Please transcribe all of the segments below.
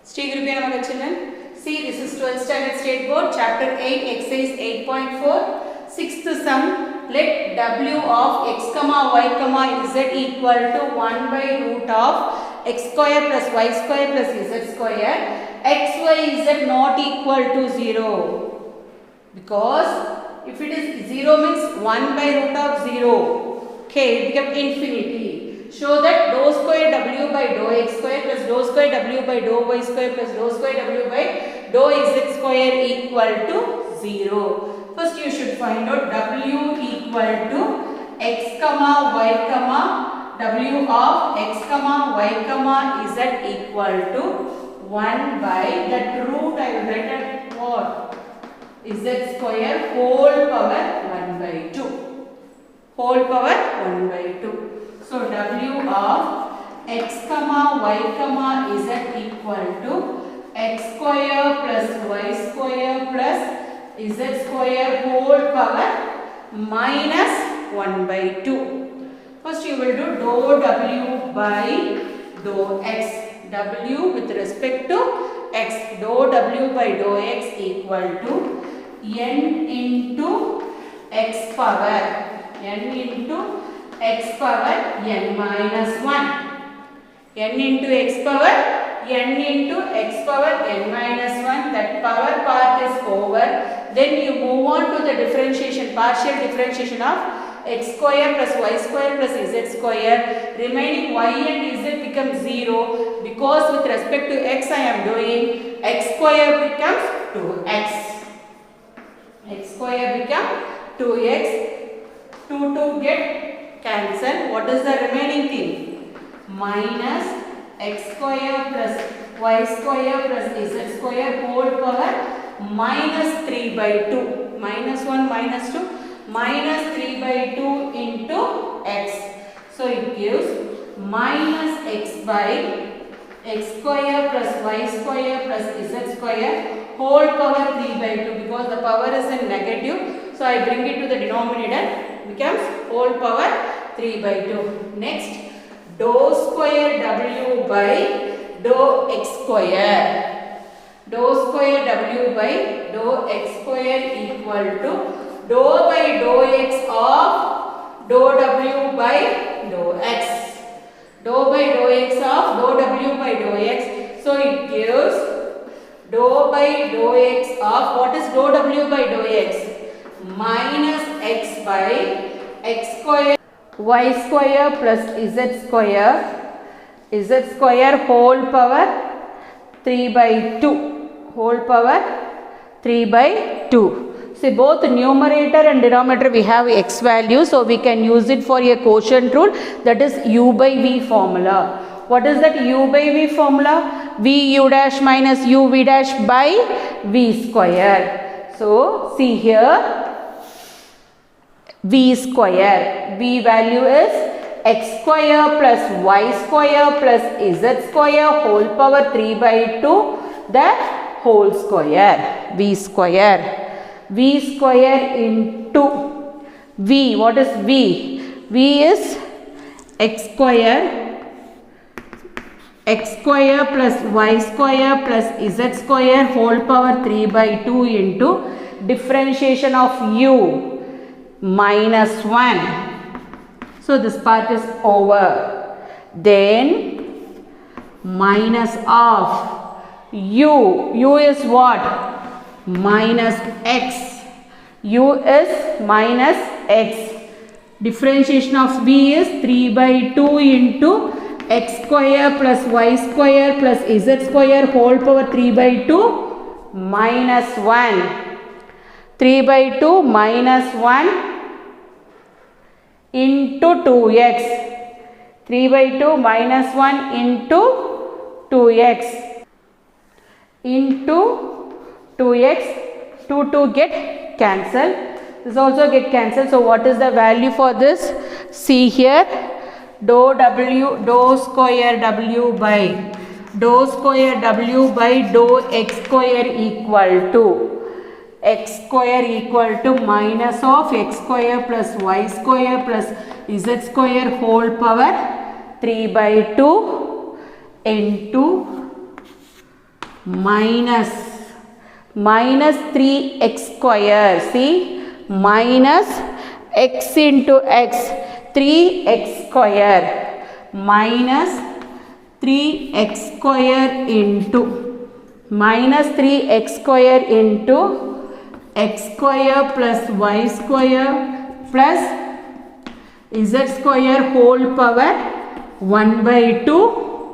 Sri Gurupiya Namaha children. See, this is 12th standard state board, chapter 8, exercise 8.4. Sixth sum. Let w of x comma y comma z equal to 1 by root of x square plus y square plus z square. X, y, z not equal to 0. Because if it is 0 means 1 by root of 0. Okay, it becomes infinity. Show that dou square w by dou x square plus dou square w by dou y square plus dou square w by dou z square equal to 0. First you should find out w equal to x comma y comma w of x comma y comma z equal to 1 by that root I will write at what? Z square whole power 1 by 2. Whole power 1 by 2. So w of x comma y comma z equal to x square plus y square plus z square whole power minus 1 by 2. First you will do dou w by dou x. W with respect to x. Dou w by dou x equal to n into x power. N into x power n minus 1. N into x power n into x power n minus 1. That power part is over. Then you move on to the differentiation, partial differentiation of x square plus y square plus z square. Remaining y and z becomes 0. Because with respect to x I am doing x square becomes 2x. X square becomes 2x. 2 get cancel. What is the remaining thing? Minus x square plus y square plus z square whole power minus 3 by 2. Minus 1 minus 2 minus 3 by 2 into x. So it gives minus x by x square plus y square plus z square whole power 3 by 2. Because the power is in negative, so I bring it to the denominator, becomes whole power 3 by 2. Next, dou square w by dou x square. Dou square w by dou x square equal to dou by dou x of dou w by dou x. Dou by dou x of dou w by dou x. So it gives dou by dou x of, what is dou w by dou x? Minus x by x square y square plus z square whole power 3 by 2. Whole power 3 by 2. See, both numerator and denominator we have x value, so we can use it for a quotient rule, that is u by v formula. What is that u by v formula? V u dash minus u v dash by v square. So see here, v square, v value is x square plus y square plus z square whole power 3 by 2, the whole square, v square. V square into v, what is v? V is x square plus y square plus z square whole power 3 by 2 into differentiation of u minus 1. So this part is over. Then minus of u is what? Minus x. U is minus x. Differentiation of v is 3 by 2 into x square plus y square plus z square whole power 3 by 2 minus 1. 3 by 2 minus 1 into 2x. 3 by 2 minus 1 into 2x. Into 2x. 2 get cancelled. This also get cancelled. So what is the value for this? See here. Dou square w by dou x square equal to minus of x square plus y square plus z square whole power 3 by 2 into minus 3x square. See, minus x into x, 3x square minus 3x square into minus 3x square into x square plus y square plus z square whole power 1 by 2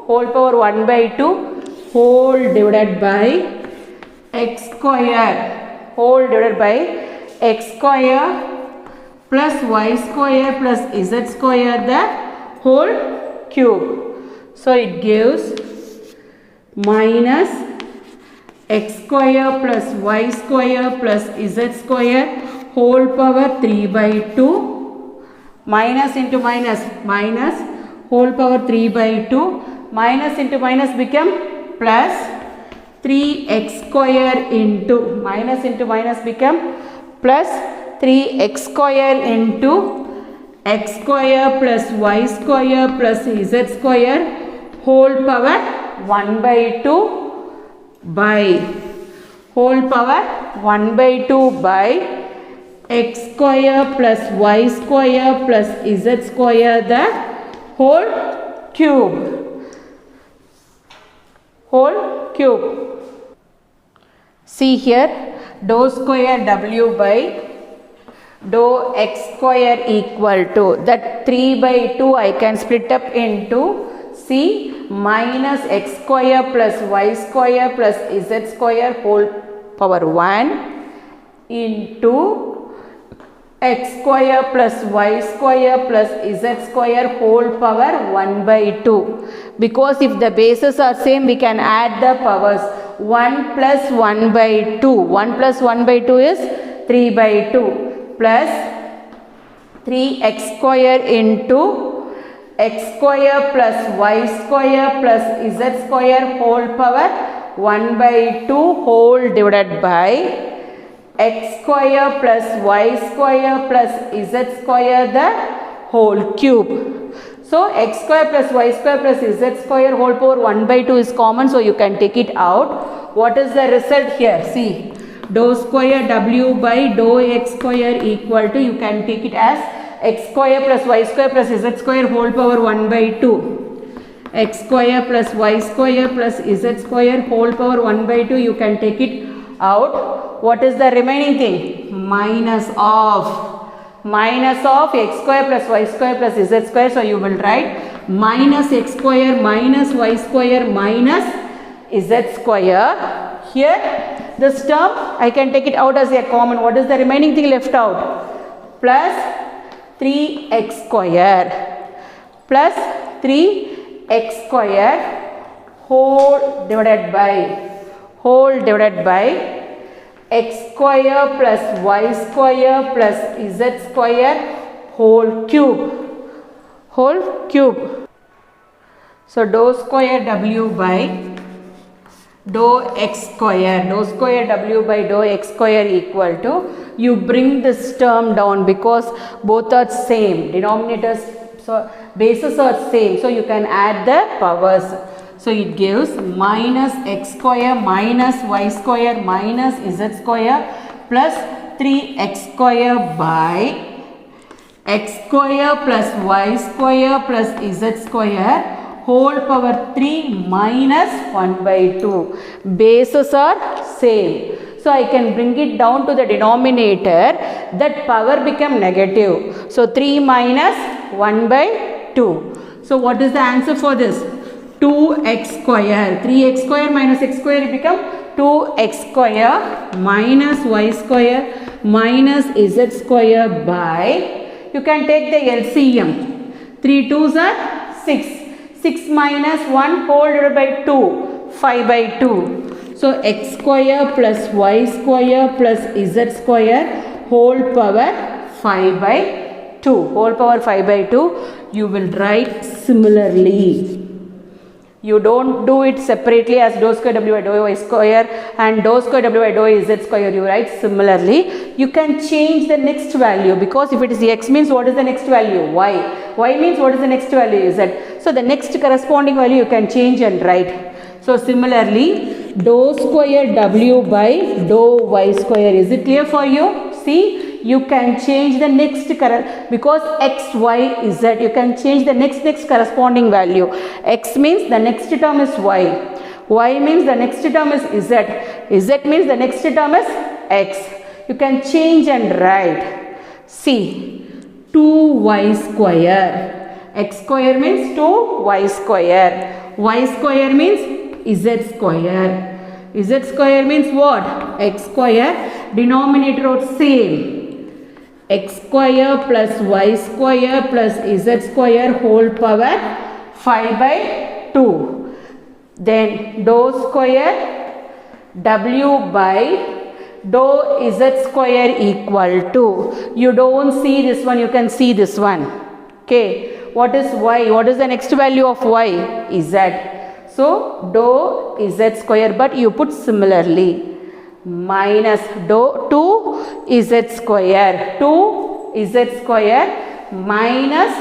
whole power 1 by 2 whole divided by x square whole divided by x square plus y square plus z square the whole cube. So it gives minus x square plus y square plus z square whole power 3 by 2 minus into minus minus whole power 3 by 2 minus into minus become plus 3x square into minus into minus become plus 3x square into x square plus y square plus z square whole power 1 by 2 by whole power 1 by 2 by x square plus y square plus z square the whole cube. Whole cube. See here, dou square w by dou x square equal to that 3 by 2 I can split up into C minus x square plus y square plus z square whole power 1 into x square plus y square plus z square whole power 1 by 2. Because if the bases are same, we can add the powers. 1 plus 1 by 2. 1 plus 1 by 2 is 3 by 2 plus 3x square into x square plus y square plus z square whole power 1 by 2 whole divided by x square plus y square plus z square the whole cube. So x square plus y square plus z square whole power 1 by 2 is common, so you can take it out. What is the result here? See, dou square w by dou x square equal to, you can take it as x square plus y square plus z square whole power 1 by 2. X square plus y square plus z square whole power 1 by 2, you can take it out. What is the remaining thing? Minus of x square plus y square plus z square. So you will write minus x square minus y square minus z square. Here this term I can take it out as a common. What is the remaining thing left out? Plus 3x square plus 3x square whole divided by x square plus y square plus z square whole cube. So dou square w by dou x square w by dou x square equal to, you bring this term down because both are same, denominators, so bases are same, so you can add the powers. So it gives minus x square minus y square minus z square plus 3x square by x square plus y square plus z square whole power 3 minus 1 by 2. Bases are same. So I can bring it down to the denominator, that power become negative. So 3 minus 1 by 2. So what is the answer for this? 2x square. 3x square minus x square become 2x square minus y square minus z square by, you can take the LCM. 3 2s are 6. 6 minus 1 whole divided by 2, 5 by 2. So x square plus y square plus z square whole power 5 by 2. Whole power 5 by 2. You will write similarly. You don't do it separately as dou square w by dou y square and dou square w by dou z square. You write similarly. You can change the next value, because if it is x means what is the next value? Y. Y means what is the next value? Z. So the next corresponding value you can change and write. So similarly, dou square w by dou y square. Is it clear for you? See, you can change the next because x, y, z. You can change the next corresponding value. X means the next term is y. Y means the next term is z. Z means the next term is x. You can change and write. See, 2y square. X square means 2y square. Y square means z square. Z square means what? X square. Denominator of same. X square plus y square plus z square whole power 5 by 2. Then dou square w by dou z square equal to, you don't see this one, you can see this one. Okay, what is y? What is the next value of y? Z. So dou z square, but you put similarly minus dou 2z square, 2z square minus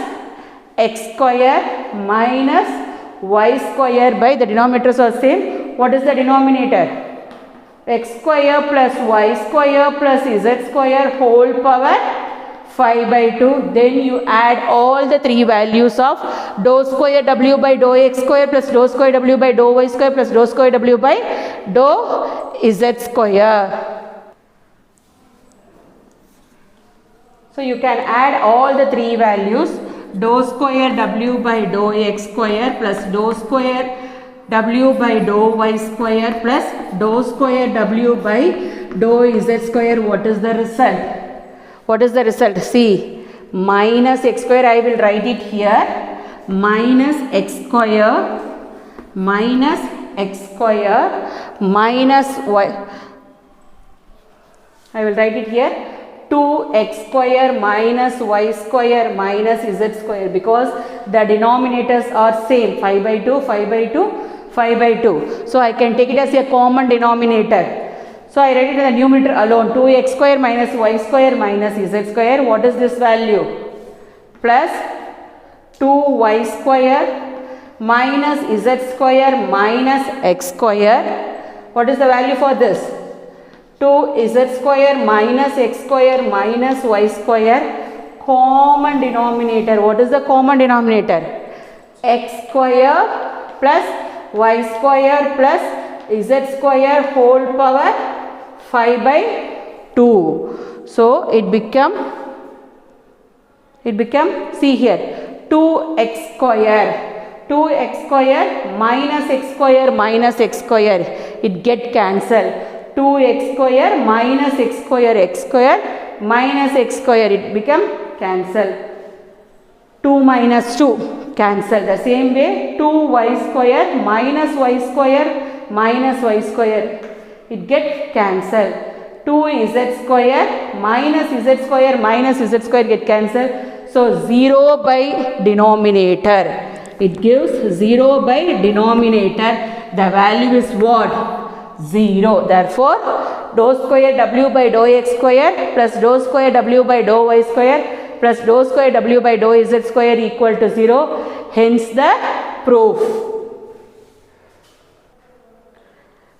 x square minus y square by the denominators are same. What is the denominator? X square plus y square plus z square whole power 5 by 2. Then you add all the three values of dou square w by dou x square plus dou square w by dou y square plus dou square w by dou z square. So you can add all the three values. Dou square w by dou x square plus dou square w by dou y square plus dou square w by dou z square. What is the result? What is the result? See, minus x square, I will write it here. Minus x square minus x square minus y. I will write it here. 2x square minus y square minus z square, because the denominators are same, 5 by 2, 5 by 2, 5 by 2. So I can take it as a common denominator. So I write it in the numerator alone, 2x square minus y square minus z square. What is this value? Plus 2y square minus z square minus x square. What is the value for this? 2z square minus x square minus y square. Common denominator. What is the common denominator? X square plus y square plus z square whole power 5 by 2. So it become, see here, 2x square. 2x square minus x square minus x square. It get cancelled. 2x square minus x square minus x square, it become cancel. 2 minus 2 cancel. The same way 2y square minus y square minus y square, it get cancelled. 2z square minus z square minus z square get cancelled. So 0 by denominator. It gives 0 by denominator. The value is what? 0. Therefore, dou square w by dou x square plus dou square w by dou y square plus dou square w by dou z square equal to 0. Hence the proof.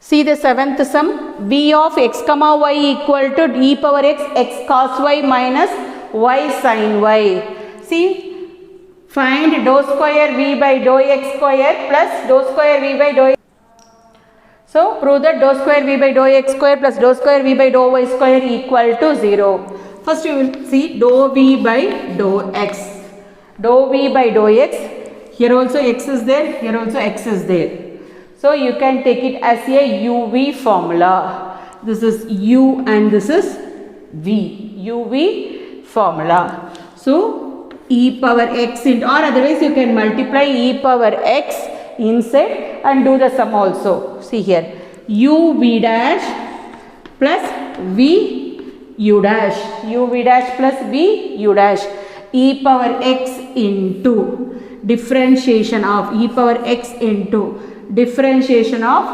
See the seventh sum. V of x comma y equal to e power x, x cos y minus y sin y. See, find dou square v by dou x square plus dou square v by dou. So, prove that dou square v by dou x square plus dou square v by dou y square equal to 0. First you will see dou v by dou x. Dou v by dou x. Here also x is there, here also x is there. So, you can take it as a uv formula. This is u and this is v. uv formula. So, e power x into, or otherwise you can multiply e power x inside and do the sum also. See here, uv dash plus v u dash, uv dash plus v u dash, e power x into differentiation of e power x into differentiation of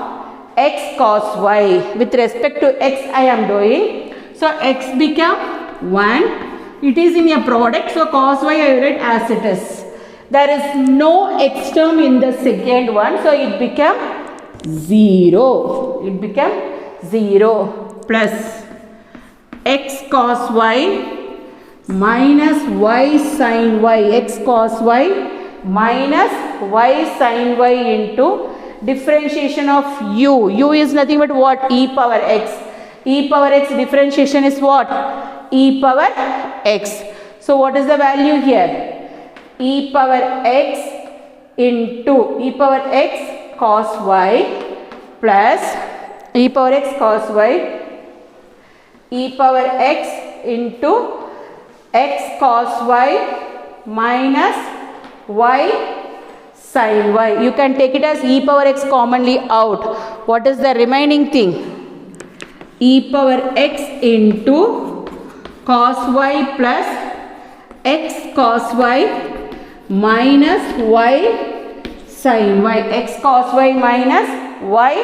x cos y. With respect to x I am doing. So x become 1. It is in a product. So cos y I write as it is. There is no x term in the second one. So it become 0. It became 0 plus x cos y minus y sin y. X cos y minus y sin y into differentiation of u. U is nothing but what? E power x. E power x differentiation is what? E power x. So what is the value here? E power x into e power x cos y plus e power x cos y, e power x into x cos y minus y sin y. You can take it as e power x commonly out. What is the remaining thing? E power x into cos y plus x cos y minus y sin y. X cos y minus y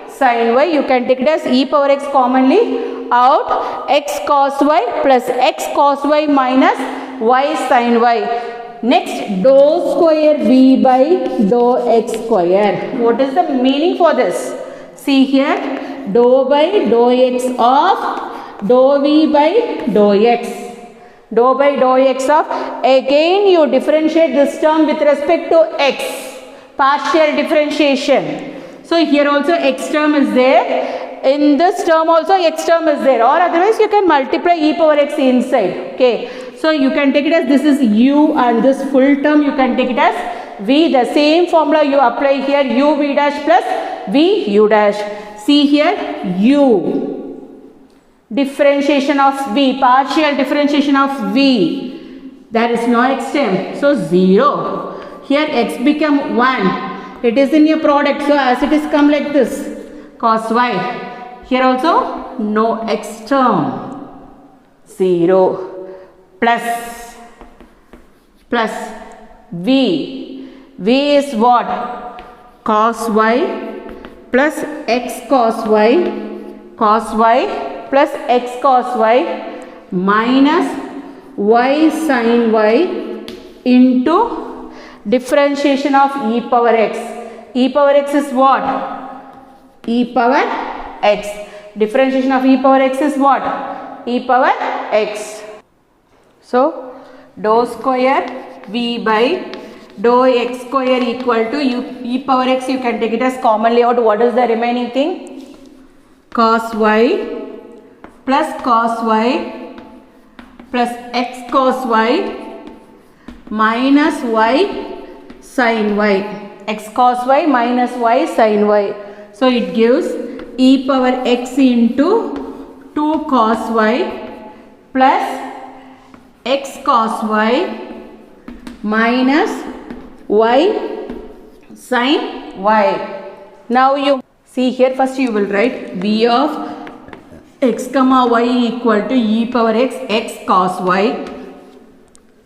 sin y. You can take it as e power x commonly out. X cos y plus x cos y minus y sin y. Next, dou square v by dou x square. What is the meaning for this? See here, dou by dou x of dou v by dou x. Dou by dou x of, again you differentiate this term with respect to x. Partial differentiation. So here also x term is there. In this term also x term is there. Or otherwise you can multiply e power x inside. Okay. So you can take it as this is u and this full term you can take it as v. The same formula you apply here, u v dash plus v u dash. See here, u. Differentiation of v, partial differentiation of v. There is no x term. So 0. Here x become 1. It is in your product. So as it is come like this. Cos y. Here also no x term. 0. Plus v. V is what? Cos y plus x cos y plus x cos y minus y sin y into differentiation of e power x. E power x is what? E power x. Differentiation of e power x is what? E power x. So, dou square v by dou x square equal to e power x. You can take it as commonly out. What is the remaining thing? Cos y plus x cos y minus y sin y. X cos y minus y sin y. So, it gives e power x into 2 cos y plus x cos y minus y sin y. Now you see here, first you will write v of x comma y equal to e power x cos y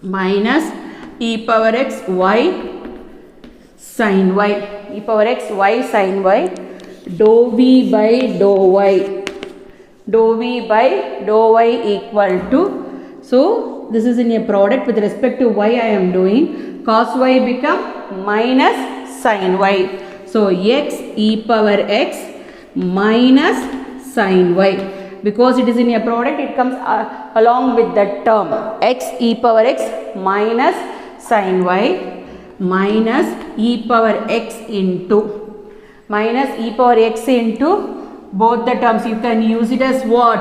minus e power x y sin y. E power x y sin y. Dou v by dou y. Dou v by dou y equal to, so this is in a product with respect to y I am doing. Cos y become minus sin y. So x e power x minus sin y. Because it is in a product, it comes along with that term. X e power x minus sin y minus e power x into both the terms. You can use it as what?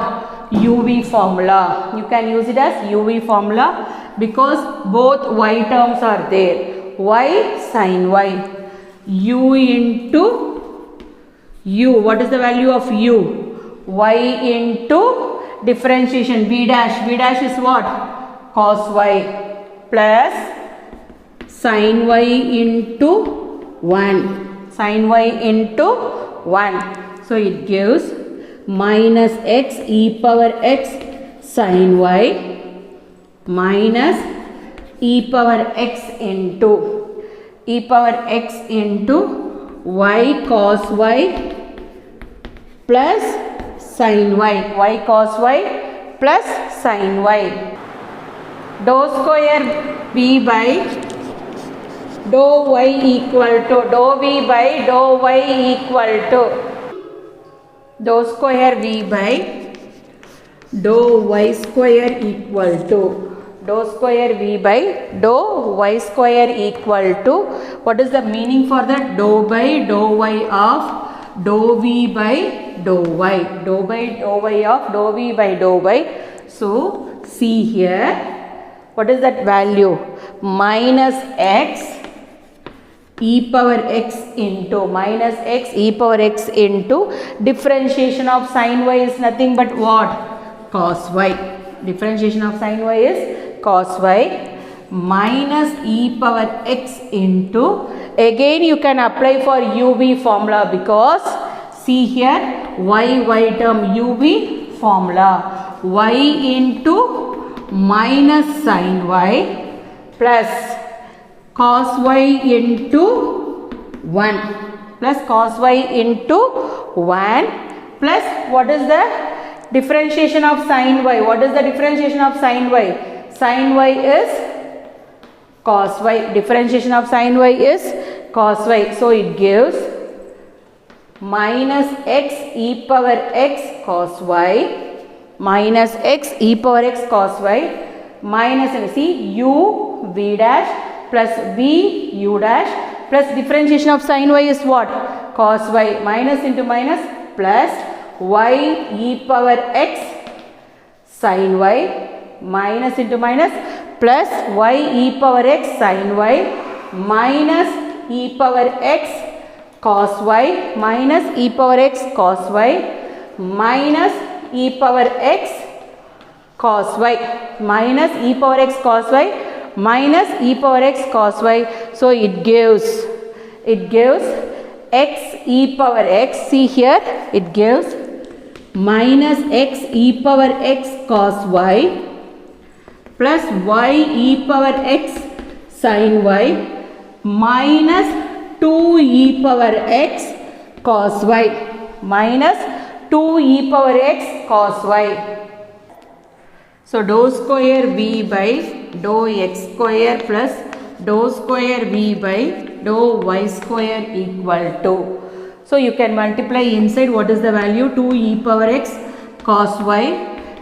UV formula. You can use it as UV formula because both y terms are there. Y sin y. U into u. What is the value of u? Y into differentiation v dash. V dash is what? Cos y plus sin y into 1. Sin y into 1. So it gives minus x e power x sin y minus e power x into y cos y plus sin y cos y plus sin y. Dou square v by dou y equal to dou v by dou y equal to dou square v by dou y square equal to dou square v by dou y square equal to, what is the meaning for that? Dou by dou y of dou v by dou y, dou by dou y of dou v by dou y. So see here, what is that value? Minus x e power x into minus x e power x into differentiation of sin y is nothing but what? Cos y. Differentiation of sin y is cos y minus e power x into, again you can apply for uv formula because see here y term uv formula, y into minus sin y plus cos y into 1 plus cos y into 1 plus what is the differentiation of sin y? What is the differentiation of sin y? Sin y is cos y. Differentiation of sin y is cos y. So it gives minus x e power x cos y minus x e power x cos y minus, see, u v dash plus v u dash plus differentiation of sin y is what? Cos y. Minus into minus plus y e power x sin y minus into minus plus y e power x sin y minus e power x cos y minus e power x cos y minus e power x cos y minus e power x cos y minus e power x cos y. So it gives x e power x, see here it gives minus x e power x cos y plus y e power x sin y minus 2 e power x cos y minus 2 e power x cos y. So dou square v by dou x square plus dou square v by dou y square equal to, so you can multiply inside, what is the value? 2 e power x cos y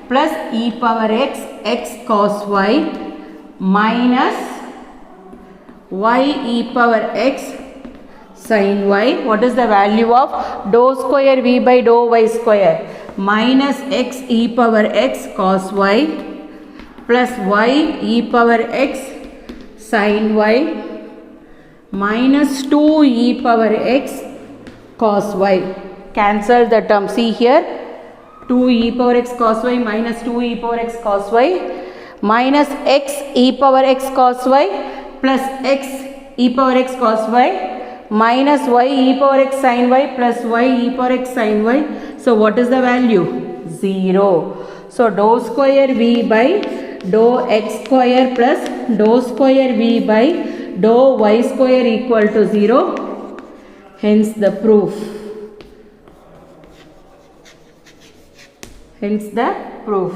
plus e power x cos y minus y e power x sin y. What is the value of dou square v by dou y square? Minus x e power x cos y plus y e power x sin y minus 2 e power x cos y. Cancel the term. See here, 2 e power x cos y minus 2 e power x cos y minus x e power x cos y plus x e power x cos y minus y e power x sin y plus y e power x sin y. So what is the value? 0. So dou square v by dou x square plus dou square v by dou y square equal to 0. Hence the proof. Hence the proof.